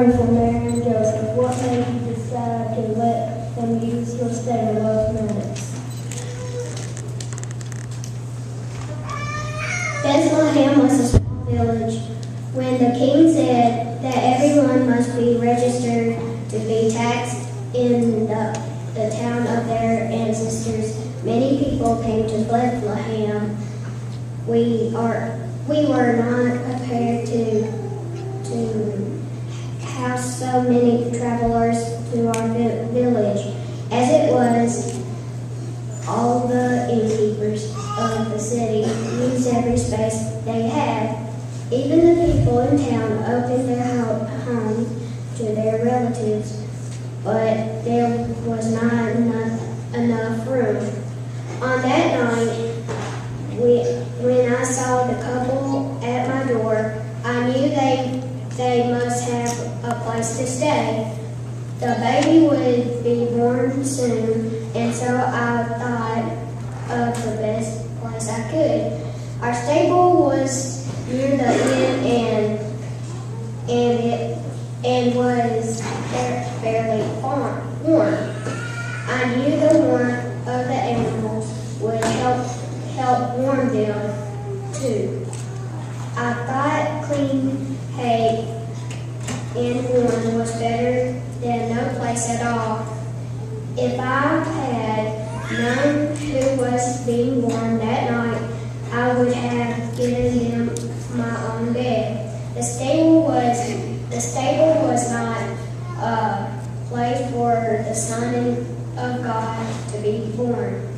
story from Mary and Joseph. What made you decide to let them use your state of those minutes? Bethlehem was a small village. When the king said that everyone must be registered to be taxed in the town of their ancestors, many people came to Bethlehem. We were not prepared to house so many travelers to our village. As it was, all the innkeepers of the city used every space they had. Even the people in town opened their home to their relatives, but there was not enough room. On that night, when I saw the couple at my door, I knew they must have a place to stay. The baby would be born soon, and so I thought of the best place I could. Our stable was near the inn, and was fairly warm. I knew the warmth of the animals would help warm them too. I thought clean hay and warm was better than no place at all. If I had known who was being born that night, I would have given them my own bed. The stable was not a place for the Son of God to be born.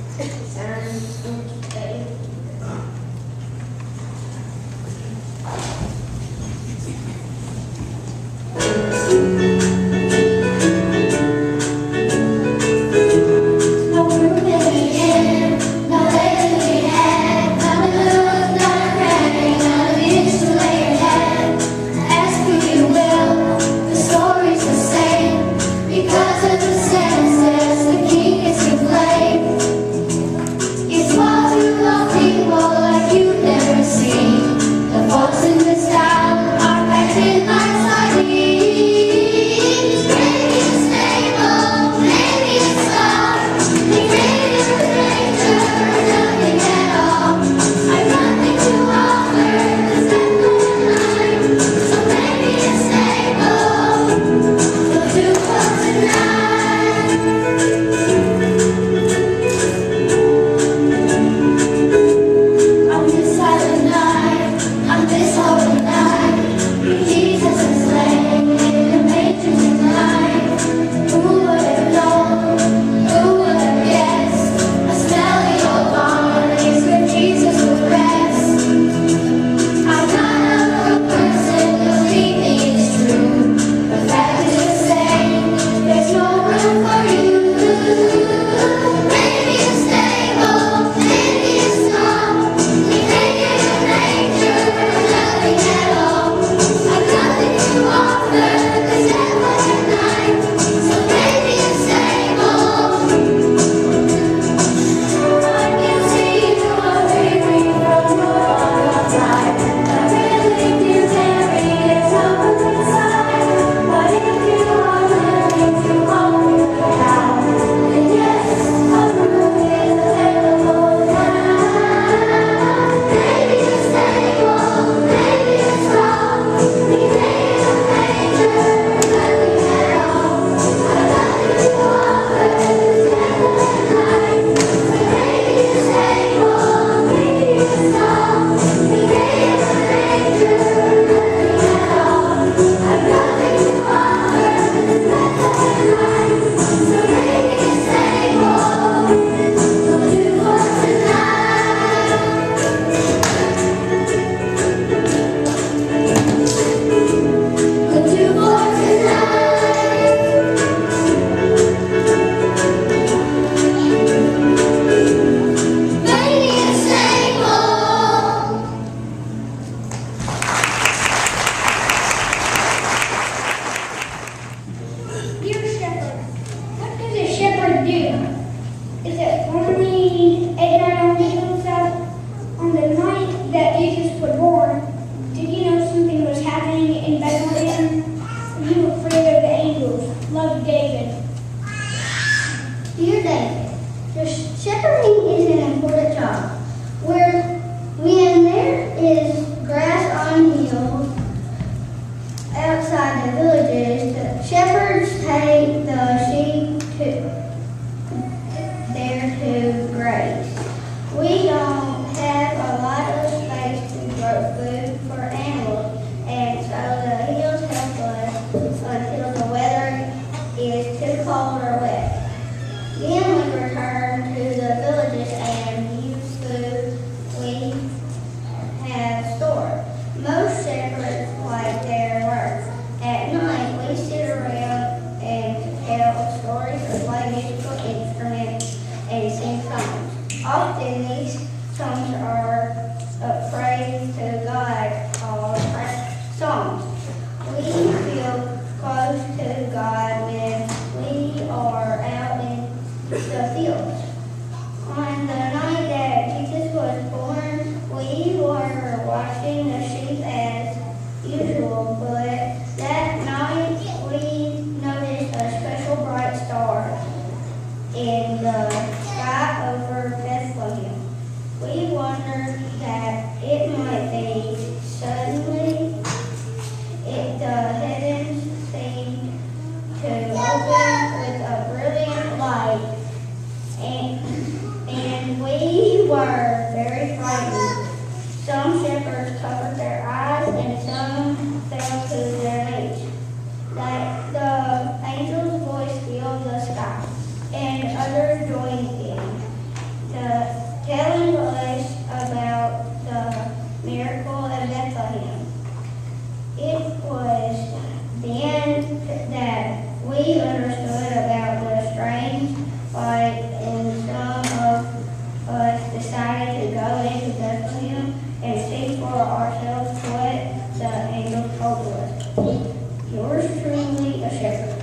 the villages, the shepherds take the sheep there to graze. We don't have a lot of space to grow food for animals, and so the hills help us until the weather is too cold or wet. Then we return to the villages and use food we have stored. Most shepherds like their work. At night, we sit around and tell stories or play musical instruments and sing songs. Often these songs are praise to God called songs. We feel close to God when we are out in the fields. On the night that Jesus was born, we were watching the sheep as usual, but that night we noticed a special bright star in the sky over Bethlehem. We wondered that it might be. Suddenly, the heavens seemed to open with a brilliant light, and we were very frightened. Some shepherds covered their eyes and some fell to their knees. Like the angel's voice filled the sky, and others joined in, telling us about the miracle in Bethlehem. It was then that we understood about the strange light, and some of us decided to go into Bethlehem and see for ourselves what the angel told us. Yours truly, a shepherd.